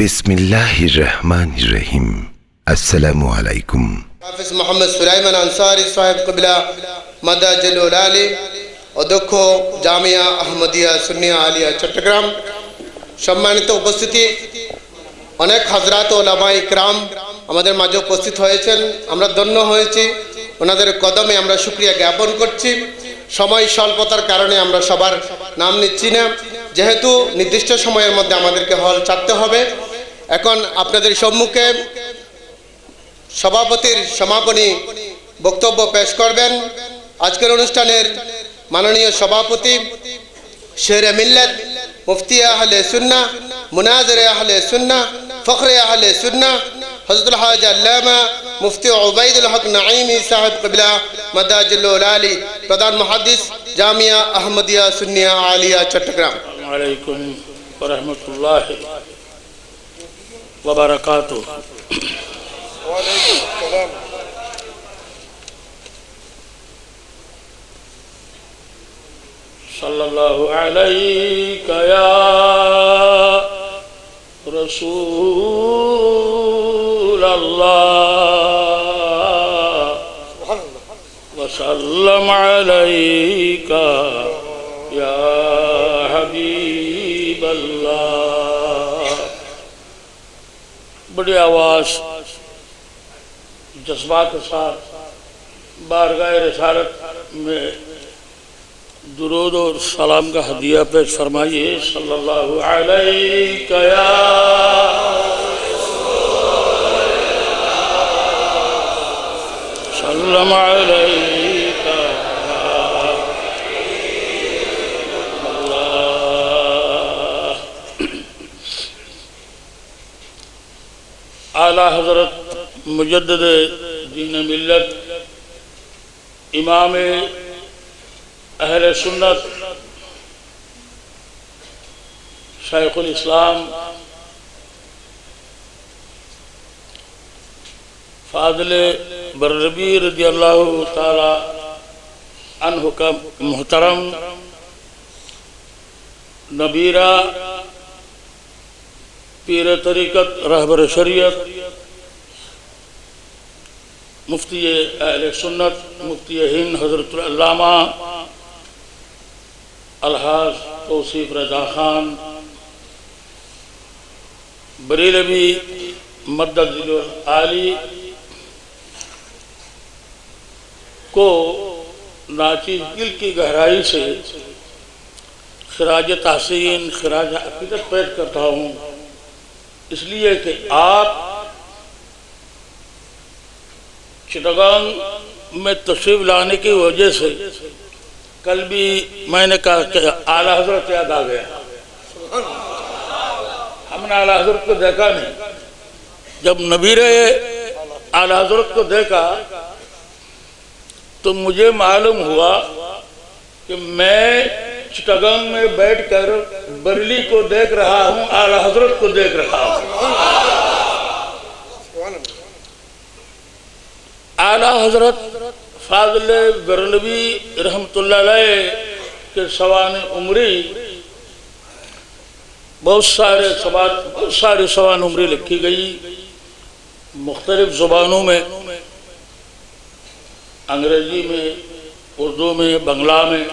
بسم الله الرحمن الرحیم السلام علیکم۔ حافظ محمد سلیمان انصاری صاحب قبلہ مدہ جلولالی অধ্যক্ষ জামিয়া আহমদিয়া সুন্নিয়া আলিয়া চট্টগ্রাম, সম্মানিত উপস্থিতি, অনেক হযরত ওলামা ইকরাম আমাদের মাঝে উপস্থিত হয়েছেন। আমরা ধন্য হয়েছি, ওনাদের কদমে আমরা শুকরিয়া জ্ঞাপন করছি। সময় স্বল্পতার কারণে আমরা সবার নাম নিচ্ছি না, যেহেতু নির্দিষ্ট সময়ের মধ্যে আমাদেরকে হল ছাড়তে হবে। এখন আপনাদের সম্মুখে সভাপতির সমাপনী বক্তব্য পেশ করবেন আজকের অনুষ্ঠানের মাননীয় সভাপতি, শেরে মিল্লাত, মুফতি আহলে সুন্নাহ, মুনাজির আহলে সুন্নাহ, ফখরে আহলে সুন্নাহ, হযরতুল হাজ আল্লামা মুফতি উবাইদুল হক নাঈমি সাহেব কিবলা মাদাজিলুল আলী, প্রধান মুহাদ্দিস জামিয়া আহমদিয়া সুন্নিয়া আলিয়া চট্টগ্রাম। আসসালামু আলাইকুম ওয়া রাহমাতুল্লাহি ওয়া বারাকাতুহু। ওয়া আলাইকুম আসসালাম। সাল্লাল্লাহু আলাইকা ইয়া রাসূলাল্লাহ ওয়া সাল্লাম আলাইকা ইয়া হাবিবাল্লাহ। بڑی آواز جذبات کے ساتھ بارگاہ رسالت میں درود اور سلام کا ہدیہ پیش فرمائیے۔ صلی اللہ علیہ یا سلم علیہ اعلیٰ حضرت مجدد دین ملت، امام اہل سنت، شیخ الاسلام فاضل برربی رضی اللہ تعالی عنہ کا محترم نبیرہ پیر طریقت، رہبر شریعت، مفتی اہل سنت، مفتی ہند حضرت العلامہ الحاج توصیف رضا خان بریلوی مدد عالی کو ناچیز دل کی گہرائی سے خراج تحسین، خراج عقیدت پیش کرتا ہوں، اس لیے کہ آپ چٹاگانگ میں تشریف لانے کی وجہ سے کل بھی میں نے کہا کہ اعلیٰ حضرت یاد آ گیا۔ ہم نے اعلیٰ حضرت کو دیکھا نہیں، جب نبیر اعلیٰ حضرت کو دیکھا تو مجھے معلوم ہوا کہ میں چٹاگانگ میں بیٹھ کر بریلی کو دیکھ رہا ہوں، اعلیٰ حضرت کو دیکھ رہا ہوں۔ اعلیٰ حضرت فاضل برلوی رحمت اللہ علیہ کے سوانح عمری بہت سارے سوانح عمری لکھی گئی مختلف زبانوں میں، انگریزی میں، اردو میں، بنگلہ میں،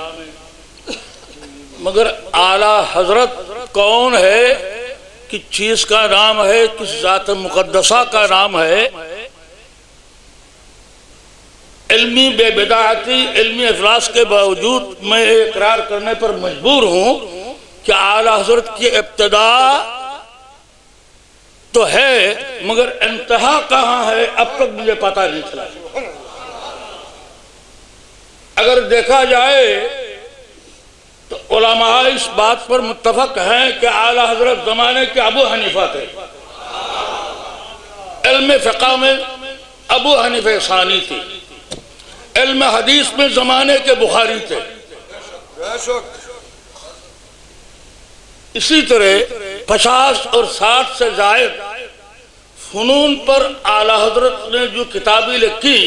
مگر اعلیٰ حضرت کون ہے، کس چیز کا نام ہے، کس ذات مقدسہ کا نام ہے، علمی بے بدعتی، علمی افلاس کے باوجود میں اقرار کرنے پر مجبور ہوں کہ اعلیٰ حضرت کی ابتدا تو ہے مگر انتہا کہاں ہے اب تک مجھے پتہ نہیں چلا۔ اگر دیکھا جائے تو علماء اس بات پر متفق ہیں کہ اعلیٰ حضرت زمانے کے ابو حنیفہ تھے، علم فقہ میں ابو حنیفہ ثانی تھی، علم حدیث میں زمانے کے بخاری تھے۔ اسی طرح 50 اور 60 سے زائد فنون پر اعلیٰ حضرت نے جو کتابیں لکھی،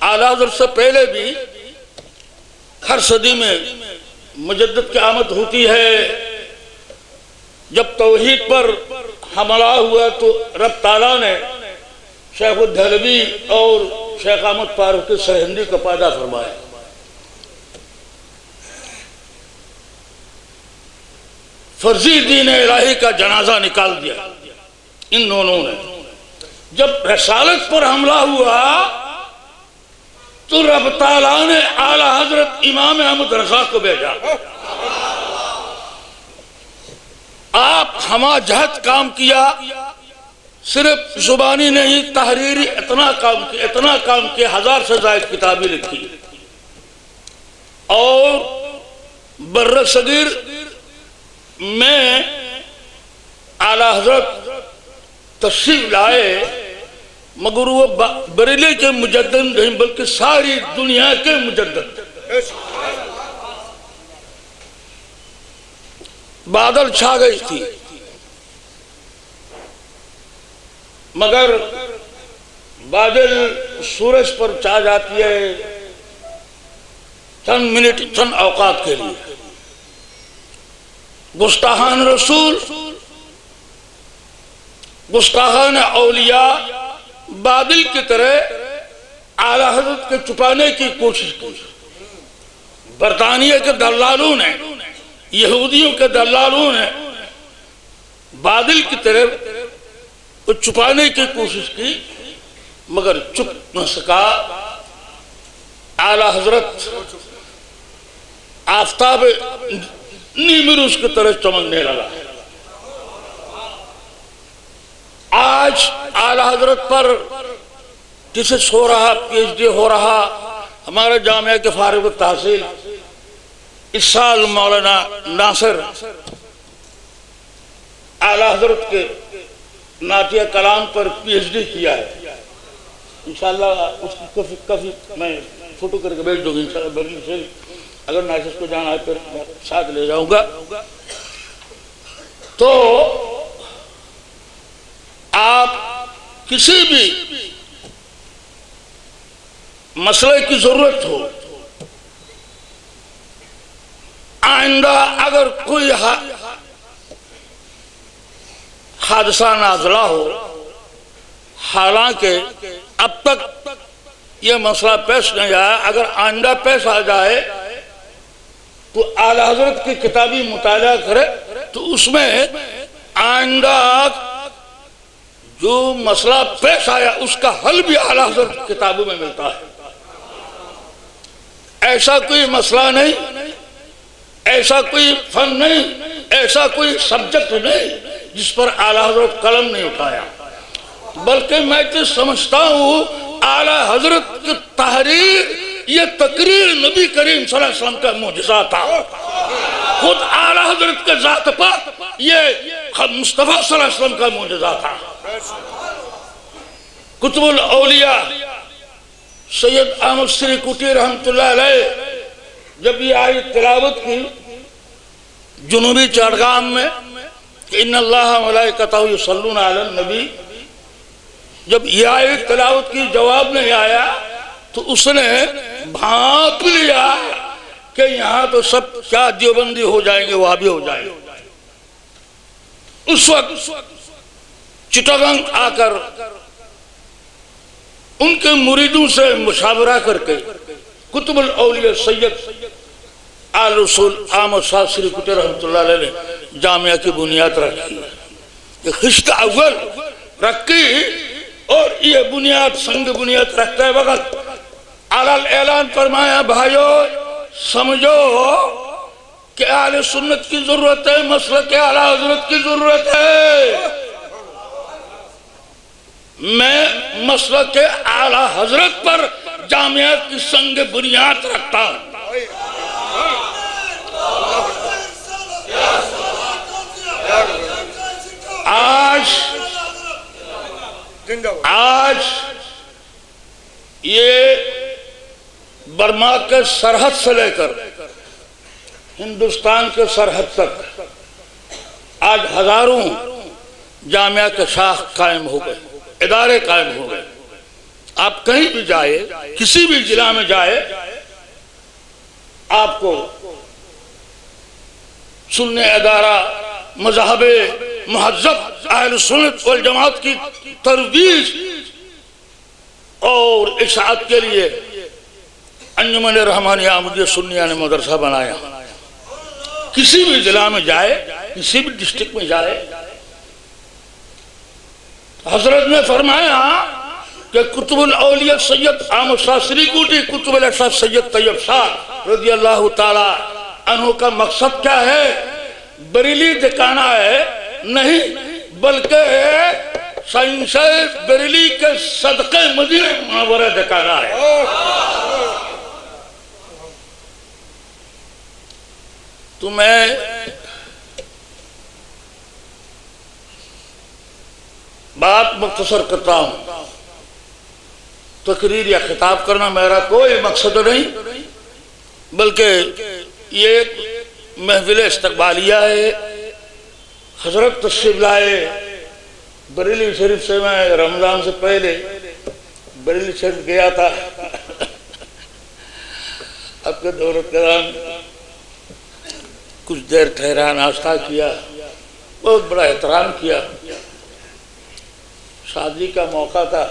اعلیٰ حضرت سے پہلے بھی ہر صدی میں مجدد کی آمد ہوتی ہے، جب توحید پر حملہ ہوا تو رب تعالیٰ نے شیخ الدہلوی اور شیخ احمد فاروقی سرہندی کو پیدا فرمایا. فرضی دین الہی کا جنازہ نکال دیا ان دونوں نے. جب رسالت پر حملہ ہوا تو رب تعالیٰ نے اعلیٰ حضرت امام احمد رضا کو بھیجا. آپ ہمہ جہت کام کیا، صرف زبانی نہیں تحریری اتنا کام کیا 1000 سے زائد کتابیں لکھی. اور بر صغیر میں اعلیٰ حضرت تشریف لائے، مگر وہ بریلی کے مجدد نہیں بلکہ ساری دنیا کے مجدد. بادل چھا گئی تھی مگر بادل سورج پر چھا جاتی ہے چند منٹ چند اوقات کے لیے. گستاخان رسول، گستاخان اولیاء بادل کی طرح اعلیٰ حضرت کے چھپانے کی کوشش کی. برطانیہ کے دلالوں نے، یہودیوں کے دلالوں نے بادل کی طرح چھپانے کی کوشش کی مگر چھپ نہ سکا. اعلیٰ حضرت آفتاب نیمروز کی طرح چمکنے لگا. آج اعلیٰ حضرت پر تھیسس ہو رہا، پی ایچ ڈی ہو رہا. ہمارے جامعہ کے فارغ التحصیل اس سال مولانا ناصر اعلیٰ حضرت کے نعتیہ کلام پر پی ایچ ڈی کیا ہے. انشاءاللہ اس کی کافی میں فوٹو کر کے بھیج دوں گی انشاءاللہ برلی سے. اگر ناصر کو جانا ہے پھر میں ساتھ لے جاؤں گا. تو آپ کسی بھی مسئلے کی ضرورت ہو، آئندہ اگر کوئی حادثہ نازلہ ہو، حالانکہ اب تک یہ مسئلہ پیش نہیں آیا، اگر آئندہ پیش آ جائے تو اعلیٰ حضرت کی کتابی مطالعہ کرے تو اس میں آئندہ جو مسئلہ پیش آیا اس کا حل بھی اعلیٰ حضرت کی کتابوں میں ملتا ہے. ایسا کوئی مسئلہ نہیں، ایسا کوئی فن نہیں، ایسا کوئی سبجیکٹ نہیں جس پر اعلیٰ حضرت قلم نہیں اٹھایا. بلکہ میں تو سمجھتا ہوں اعلیٰ حضرت کی تحریر یہ تقریر نبی کریم صلی اللہ علیہ وسلم کا معجزہ تھا. خود اعلیٰ حضرت کے ذات پاک یہ مصطفیٰ صلی اللہ علیہ وسلم کا معجزہ تھا. کتب الاولیاء سید احمد سری کوٹی رحمت اللہ علیہ جب یہ آیت تلاوت کی جنوبی چاڑگام میں کہ ان اللہ ملائکتہ یصلون علی النبی، جب یہ آیت تلاوت کی جواب نہیں آیا تو اس نے بھانپ لیا کہ یہاں تو سب کیا دیوبندی ہو جائیں گے، وہاں بھی ہو جائیں گے. اس وقت چٹاگنگ آ کر ان کے مریدوں سے مشاورہ کر کے کتب الاولیاء سید آل رسول احمد صاحب سری کوٹی رحمت اللہ علیہ نے جامعہ کی بنیاد رکھی، خشت اول رکھی. اور یہ بنیاد سنگ بنیاد رکھتے وقت اعلان فرمایا بھائیو سمجھو کہ اہل سنت کی ضرورت ہے، مسلک اعلیٰ حضرت کی ضرورت ہے. میں مسلک اعلیٰ حضرت پر جامعہ کی سنگ بنیاد رکھتا ہوں. آج یہ برما کے سرحد سے لے کر ہندوستان کے سرحد تک آج ہزاروں جامعہ کے شاخ قائم ہو گئے، ادارے قائم ہو گئے. آپ کہیں بھی جائے، کسی بھی ضلع میں جائے، آپ کو سننے ادارہ، مذہب مہذب اہل سنت والجماعت کی ترویج اور اشاعت کے لیے انجمن رحمانیہ احمدیہ سنیہ نے مدرسہ بنایا. کسی بھی ضلع میں جائے، کسی بھی ڈسٹرکٹ میں جائے، حضرت نے فرمایا کہ کتب الاولیاء سید احمد شاہ سری کوٹی، کتب الاشراف سید طیب شاہ رضی اللہ تعالی عنہ کا مقصد کیا ہے؟ بریلی دکھانا ہے نہیں، بلکہ سائنس بریلی کے صدقے مدینہ منورہ دکھانا ہے. تو میں بات مختصر کرتا ہوں. تقریر یا خطاب کرنا میرا کوئی مقصد نہیں، بلکہ یہ ایک محفل استقبالیہ ہے. حضرت تشریف لائے بریلی شریف سے. میں رمضان سے پہلے بریلی شریف گیا تھا. اب کے دولت کرام کچھ دیر ٹھہرا، ناشتہ کیا، بہت بڑا احترام کیا. شادی کا موقع تھا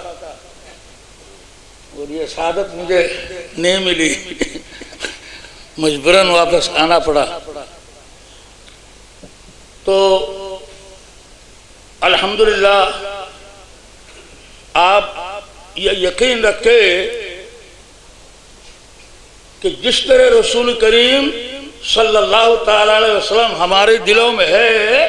اور یہ سعادت مجھے نہیں ملی، مجبوراً واپس آنا پڑا. تو الحمدللہ آپ یہ یقین رکھے کہ جس طرح رسول کریم صلی اللہ تعالیٰ علیہ وسلم ہمارے دلوں میں ہے،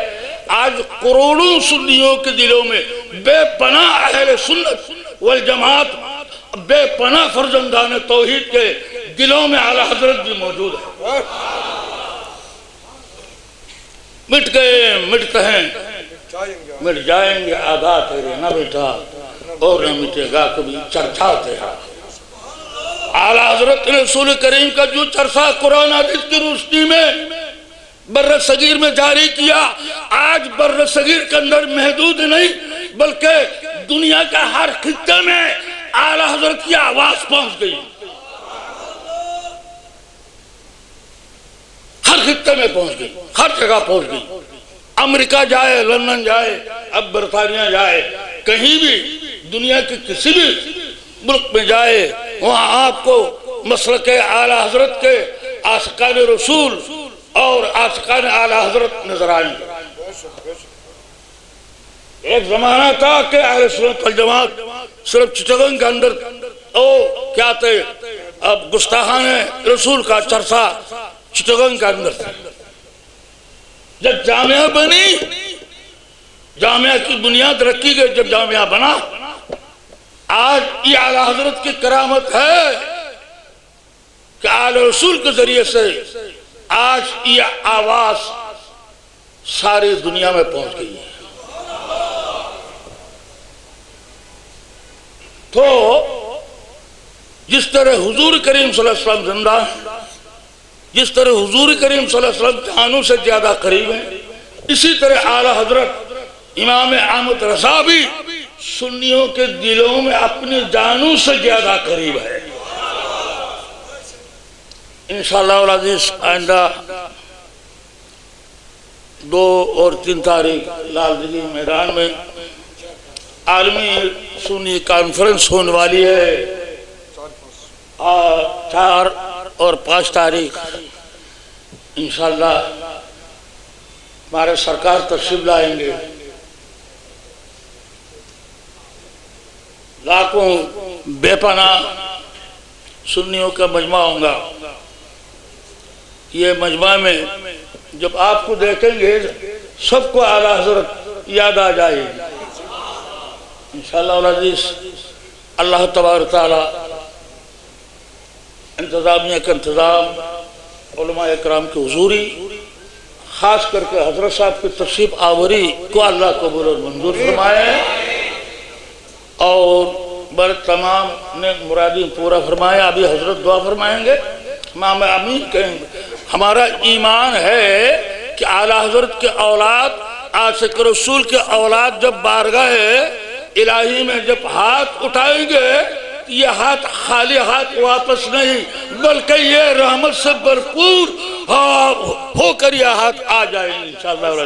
آج کروڑوں سنیوں کے دلوں میں بے پناہ اہل سنت والجماعت، بے پناہ فرزندان توحید کے دلوں میں اعلیٰ حضرت بھی موجود ہے. مٹ گئے مٹتے ہیں، مٹ جائیں گے آدھا تیرے، نہ مٹا اور نہ مٹے گا کبھی چرچا تیرا. اعلیٰ حضرت رسول کریم کا جو چرچا قرآن حدیث کی روشنی میں بر صغیر میں جاری کیا، آج بر صغیر کے اندر محدود نہیں بلکہ دنیا کا ہر خطے میں اعلیٰ حضرت کی آواز پہنچ گئی. ہر خطے میں پہنچ گئی، ہر جگہ پہنچ گئی. امریکہ جائے، لندن جائے، اب برطانیہ جائے، کہیں بھی دنیا کے کسی بھی ملک میں جائے، وہاں آپ کو مسلک اعلیٰ حضرت کے عاشقان رسول اور عاشقان اعلیٰ حضرت نظر آئیں گے. ایک زمانہ تھا کہ اہل سنت والجماعت صرف چٹگن کے اندر کیا تھے، اب گستاخان رسول کا چرچا چٹگن کے اندر تھا. جب جامعہ بنی، جامعہ کی بنیاد رکھی گئی، جب جامعہ بنا، آج یہ اعلیٰ حضرت کی کرامت ہے کہ اعلیٰ رسول کے ذریعے سے آج یہ آواز ساری دنیا میں پہنچ گئی ہے. تو جس طرح حضور کریم صلی اللہ علیہ وسلم زندہ ہیں، جس طرح حضور کریم صلی اللہ علیہ وسلم جانوں سے زیادہ قریب ہیں، اسی طرح اعلیٰ حضرت امام احمد رضا بھی سنیوں کے دلوں میں اپنی جانوں سے زیادہ قریب ہے. انشاءاللہ العزیز آئندہ 2 اور 3 تاریخ لال دلی میدان میں عالمی سنی کانفرنس ہونے والی ہے. 4 اور 5 تاریخ انشاءاللہ ہمارے سرکار تشریف لائیں گے. لاکھوں بے پناہ سنیوں کا مجمع ہوگا. یہ مجمع میں جب آپ کو دیکھیں گے سب کو اعلیٰ حضرت یاد آ جائے گی انشاءاللہ العزیز. اللہ تبارک تعالی انتظامیہ کا انتظام، علماء اکرام کی حضوری، خاص کر کے حضرت صاحب کی تشریف آوری کو اللہ قبول اور منظور فرمائے اور بر تمام نے مرادی پورا فرمایا. ابھی حضرت دعا فرمائیں گے، امام امین کہیں گے. ہمارا ایمان ہے کہ اعلیٰ حضرت کے اولاد، عاشق رسول کے اولاد جب بارگاہ الہی میں جب ہاتھ اٹھائیں گے، یہ ہاتھ خالی ہاتھ واپس نہیں بلکہ یہ رحمت سے بھرپور ہو کر یہ ہاتھ آ جائیں گے انشاءاللہ.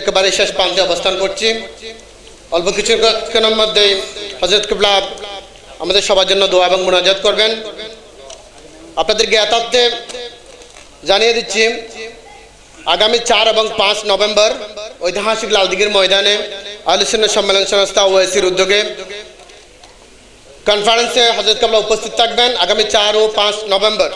একেবারে শেষ প্রান্তে অবস্থান করছি অল্প কিছুক্ষণের মধ্যে হযরত কিবলা আমাদের সবার জন্য দোয়া এবং মুনাজাত করবেন আপনাদের জ্ঞাতার্থে জানিয়ে দিচ্ছি আগামী 4 এবং 5 নভেম্বর ঐতিহাসিক লালদিঘির ময়দানে আহলে সুন্নাহ সম্মেলন সংস্থা ওএসির উদ্যোগে কনফারেন্সে হযরত কাবলা উপস্থিত থাকবেন। আগামী 4 ও 5 নভেম্বর।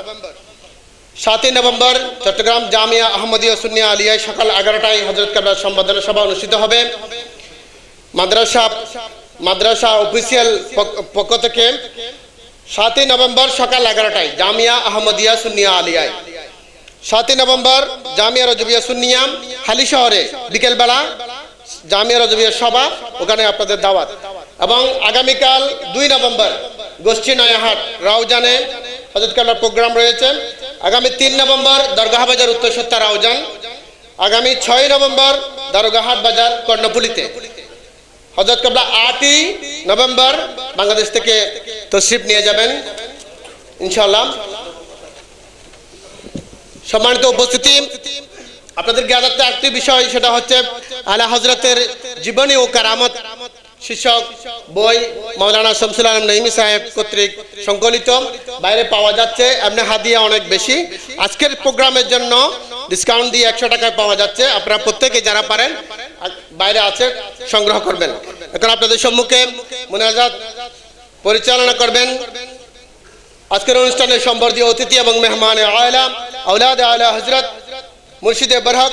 7 নভেম্বর চট্টগ্রাম জামিয়া আহমদিয়া সুন্নিয়া আলিয়ায় সকাল 11টায় হযরত কাবলার সম্বর্ধনা সভা অনুষ্ঠিত হবে। মাদ্রাসা অফিসিয়াল পক্ষ থেকে 7 নভেম্বর সকাল 11টায় জামিয়া আহমদিয়া সুন্নিয়া আলিয়ায়। 7 নভেম্বর জামিয়া রজবিয়া সুন্নিয়া হালি শহরে বিকেলবেলা জামিয়া রজবিয়া সভা, ওখানে আপনাদের দাওয়াত। এবং আগামীকাল 2 নভেম্বর গোষ্ঠী নয়াহাট রাউজানে হযরত কাবলার প্রোগ্রাম রয়েছে। আগামী 3 নভেম্বর দরগাহ বাজার উত্তর সত্তা রাউজান। আগামী 6 নভেম্বর দরগাহাট বাজার কর্ণফুলিতে। হযরত কাবলা 8 নভেম্বর বাংলাদেশ থেকে তশরিফ নিয়ে যাবেন ইনশাআল্লাহ। সম্মানিত উপস্থিতি, আপনাদের জ্ঞাতার্থে একটি বিষয়, সেটা হচ্ছে আলা হযরতের জীবনী ও কারামত শীর্ষক বই মাওলানা শামসুল আলম নঈমী সাহেব কর্তৃক সংকলিত বাইরে পাওয়া যাচ্ছে। এমনি হাদিয়া অনেক বেশি। আজকের প্রোগ্রামের জন্য ডিসকাউন্ট দিয়ে 100 টাকায় পাওয়া যাচ্ছে। আপনারা প্রত্যেকে যারা পারেন বাইরে আছে সংগ্রহ করবেন। এখন আপনাদের সম্মুখে মুনাজাত পরিচালনা করবেন আজকের অনুষ্ঠানের সম্বর্ধীয় অতিথি এবং মেহমানে আলা আওলাদ আলা হযরত মুর্শিদে বরহক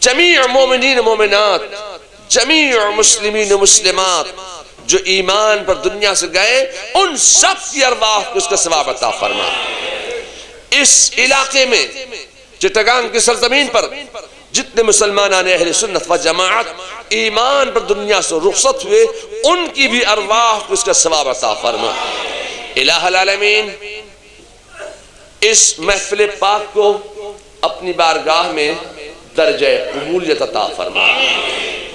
جمیع مومنین مومنات، جمیع مسلمین و مسلمات جو ایمان پر دنیا سے گئے، ان سب کی ارواح کو اس کا ثواب عطا فرما۔ اس علاقے میں چٹگانگ کی سرزمین پر جتنے مسلمانان اہل سنت و جماعت ایمان پر دنیا سے رخصت ہوئے، ان کی بھی ارواح کو اس کا ثواب عطا فرما۔ الہ العالمین اس محفل پاک کو اپنی بارگاہ میں درجہ قبولیت عطا فرما۔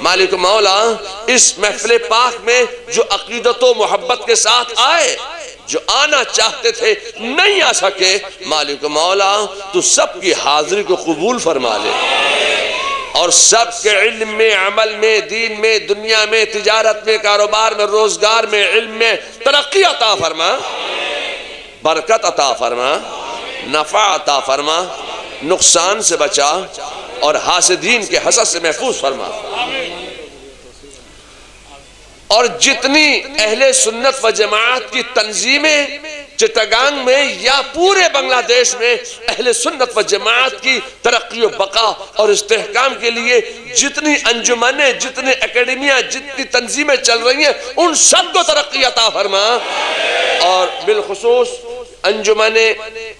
مالک مولا اس محفل پاک میں جو عقیدت و محبت کے ساتھ آئے، جو آنا چاہتے تھے نہیں آ سکے، مالک مولا تو سب کی حاضری کو قبول فرما لے، اور سب کے علم میں، عمل میں، دین میں، دنیا میں، تجارت میں، کاروبار میں، روزگار میں، علم میں ترقی عطا فرما، برکت عطا فرما، نفع عطا فرما، نقصان سے بچا اور حاسدین کے حسد سے محفوظ فرما۔ اور جتنی اہل سنت و جماعت کی تنظیمیں چٹگانگ میں یا پورے بنگلہ دیش میں اہل سنت و جماعت کی ترقی و بقا اور استحکام کے لیے جتنی انجمنیں، جتنی اکیڈمیاں، جتنی تنظیمیں چل رہی ہیں، ان سب کو ترقی عطا فرما، اور بالخصوص انجمن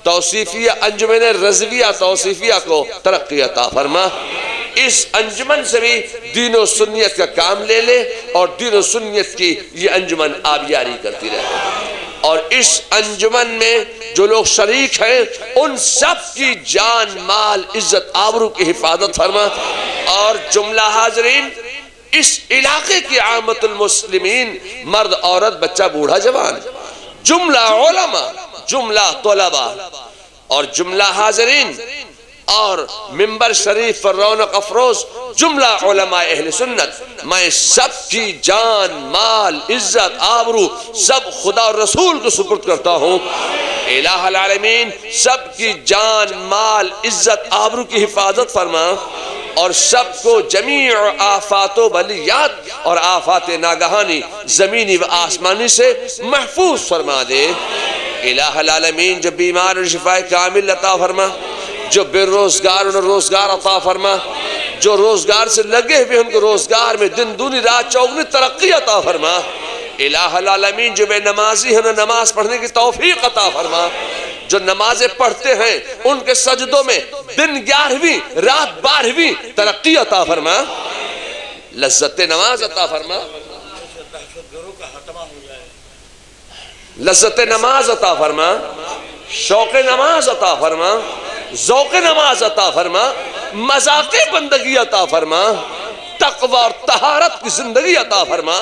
توصیفیہ، انجمن رضویہ توصیفیہ کو ترقی عطا فرما۔ اس انجمن سے بھی دین و سنیت کا کام لے لے، اور دین و سنیت کی یہ انجمن آبیاری کرتی رہے، اور اس انجمن میں جو لوگ شریک ہیں ان سب کی جان، مال، عزت، آبرو کی حفاظت فرما۔ اور جملہ حاضرین، اس علاقے کی عامت المسلمین، مرد، عورت، بچہ، بوڑھا، جوان، جملہ علماء، جملہ طلباء اور جملہ حاضرین، اور منبر شریف پر رونق افروز جملہ علماء اہل سنت، میں سب کی جان، مال، عزت، آبرو سب خدا اور رسول کو سپرد کرتا ہوں۔ الہ العالمین سب کی جان، مال، عزت، آبرو کی حفاظت فرما، اور سب کو جمیع آفات و بلیات اور آفات ناگہانی زمینی و آسمانی سے محفوظ فرما دے۔ الہ العالمین جو بیمار اور شفا کامل عطا فرما، جو بے روزگار انہیں روزگار عطا فرما، جو روزگار سے لگے ہوئے ان کو روزگار میں دن دونی رات چوگنی ترقی عطا فرما۔ الہ العالمین جو بے نمازی ہیں انہیں نماز پڑھنے کی توفیق عطا فرما، جو نمازیں پڑھتے ہیں ان کے سجدوں میں دن 11ویں رات 12ویں ترقی عطا فرما، لذت نماز عطا فرما، لذت نماز عطا فرما، شوق نماز عطا فرما، ذوق نماز عطا فرما، مذاق بندگی عطا فرما، تقوی اور طہارت کی زندگی عطا فرما،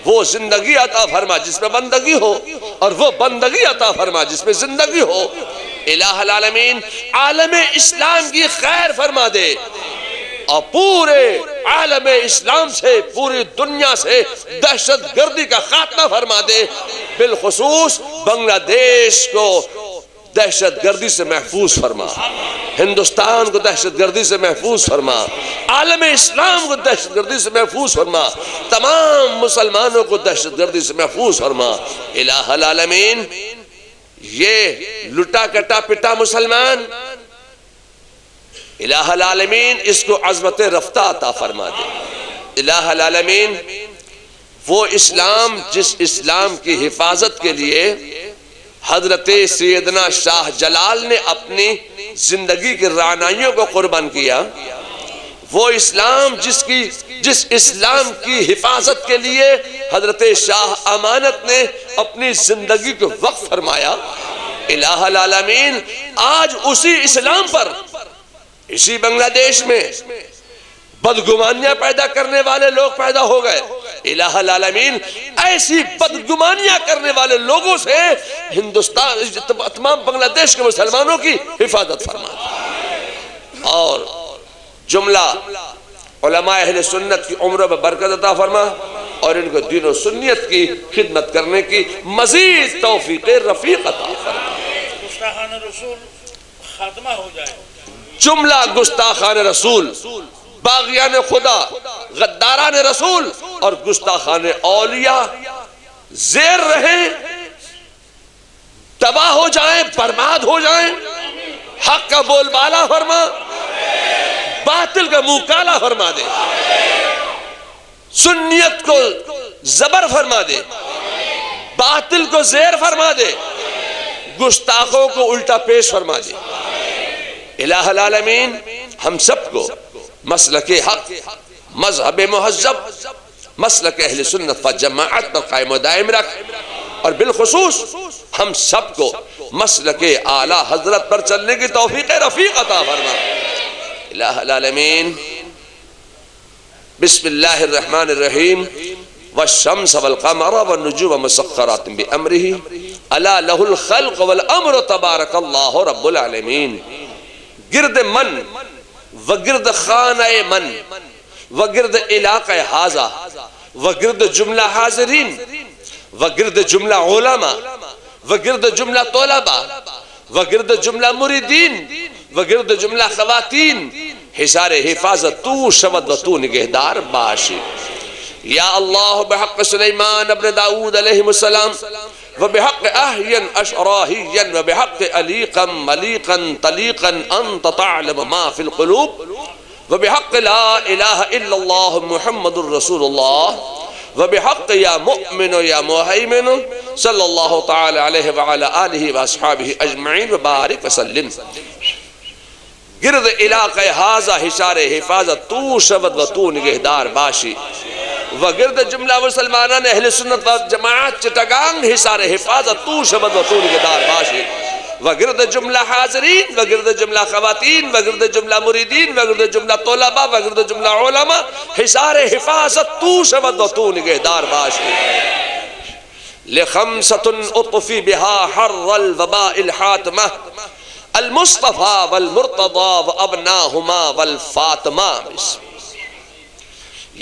وہ زندگی عطا فرما جس میں بندگی ہو، اور وہ بندگی عطا فرما جس میں زندگی ہو۔ الہ العالمین عالم اسلام کی خیر فرما دے، اور پورے عالم اسلام سے، پوری دنیا سے دہشت گردی کا خاتمہ فرما دے، بالخصوص بنگلہ دیش کو دہشت گردی سے محفوظ فرما، ہندوستان کو دہشت گردی سے محفوظ فرما، عالم اسلام کو دہشت گردی سے محفوظ فرما، تمام مسلمانوں کو دہشت گردی سے محفوظ فرما۔ الہ العالمین یہ لٹا کٹا پٹا مسلمان، الہ العالمین اس کو عظمت رفتہ عطا فرما دے۔ الہ العالمین وہ اسلام جس اسلام کی حفاظت کے لیے حضرت سیدنا شاہ جلال نے اپنی زندگی کی رعنائیوں کو قربان کیا، وہ اسلام جس اسلام کی حفاظت کے لیے حضرت شاہ امانت نے اپنی زندگی کو وقف فرمایا، الہ العالمین آج اسی اسلام پر اسی بنگلہ دیش میں بدگمانیاں پیدا کرنے والے لوگ پیدا ہو گئے۔ الہ العالمین ایسی بدگمانیاں کرنے والے لوگوں سے ہندوستان تمام بنگلہ دیش کے مسلمانوں کی حفاظت فرما، اور جملہ علماء اہل سنت کی عمروں میں برکت عطا فرما، اور ان کو دین و سنیت کی خدمت کرنے کی مزید توفیق رفیق عطا فرما۔ گستاخان رسول خاتمہ ہو جائے، جملہ گستاخان رسول، باغیان خدا، غداران رسول اور گستاخان اولیاء زیر رہیں، تباہ ہو جائیں، برباد ہو جائیں۔ حق کا بول بالا فرما، باطل کا منہ کالا فرما دے، سنیت کو زبر فرما دے، باطل کو زیر فرما دے، گستاخوں کو الٹا پیش فرما دے۔ الہ العالمین ہم سب کو مسلک حق، مذہب مہذب، مسلک اہل سنت و جماعت پر قائم و دائم رکھ، اور بالخصوص ہم سب کو مسلک اعلیٰ حضرت پر چلنے کی توفیق رفیق عطا فرما۔ الہ العالمین بسم اللہ الرحمن الرحیم والشمس والقمر والنجوم مسخرات بأمرہ الا لہ الخلق والامر تبارک اللہ رب العالمین۔ گرد من وگرد خانہ من وگرد علاقہ حاضہ وگرد جملہ حاضرین وگرد جملہ علماء وگرد جملہ طلباء وگرد جملہ مریدین وگرد جملہ خواتین حصار حفاظت تو شود و تو نگہدار باشی۔ یا اللہ بحق سلیمان ابن داود علیہ السلام وبحق احین اشراحین وبحق علیقا ملیقا طلیقا انت تعلم ما فی القلوب وبحق لا الہ الا اللہ محمد الرسول اللہ وبحق یا مؤمن یا محیمن صلی اللہ تعالی علیہ وعلا آلہ واصحابہ اجمعین وبارک وسلم۔ گرد علاقہ حاضہ حشار حفاظت تو شود و تو نگہدار باشی، وگرد جملہ مسلمانان اہل سنت و جماعت چٹگانگ حصار حفاظت تو شبد و تو نگہدار باشی، وگرد جملہ حاضرین وگرد جملہ خواتین وگرد جملہ مریدین وگرد جملہ طلباء وگرد جملہ علماء حصار حفاظت تو شبد و تو نگہدار باشی۔ لخمسۃ اطفی بہا حر الوباء الحاتمہ المصطفیٰ والمرتضی وابناہما والفاطمہ۔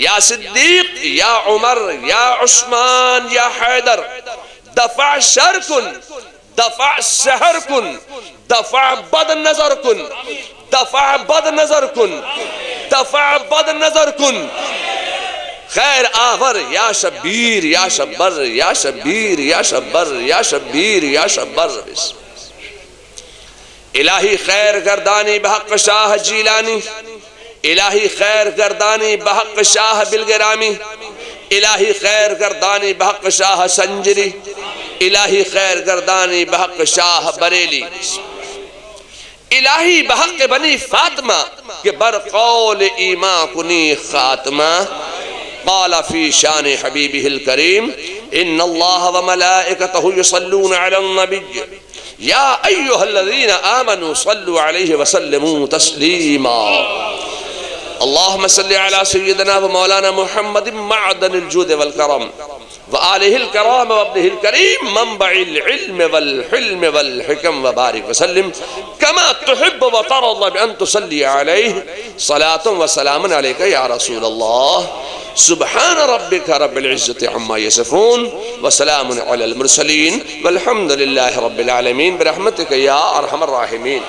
یا صدیق یا عمر یا عثمان یا حیدر دفع شر کن، دفع سحر کن، دفع بد نظر کن، دفع بد نظر کن، دفع بد نظر کن، خیر آور یا شبیر یا شبر یا شبیر یا شبر یا شبیر یا شبر۔ الہی خیر گردانی بحق شاہ جیلانی، الہی خیر گردانی بحق شاہ بلگرامی، الہی خیر گردانی بحق شاہ سنجری، الہی خیر گردانی بحق شاہ بریلی، الہی بحق بنی فاطمہ کہ بر قول ایمان کنی خاتمہ۔ قال فی شان حبیبہ الکریم ان اللہ وملائکتہ یصلون علی النبی یا ایہا الذین آمنوا صلوا علیہ وسلموا تسلیما۔ اللہم صلی علی سیدنا و مولانا محمد معدن الجود والکرم وآلہ الکرام وابنہ الکریم منبع العلم والحلم والحکم وبارک وسلم کما تحب وترضى بأن تصلی علیہ صلاة وسلام علیکہ یا رسول اللہ۔ سبحان ربک رب العزت عما یصفون وسلام علی المرسلین والحمد للہ رب العالمین برحمتک یا ارحم الراحمین۔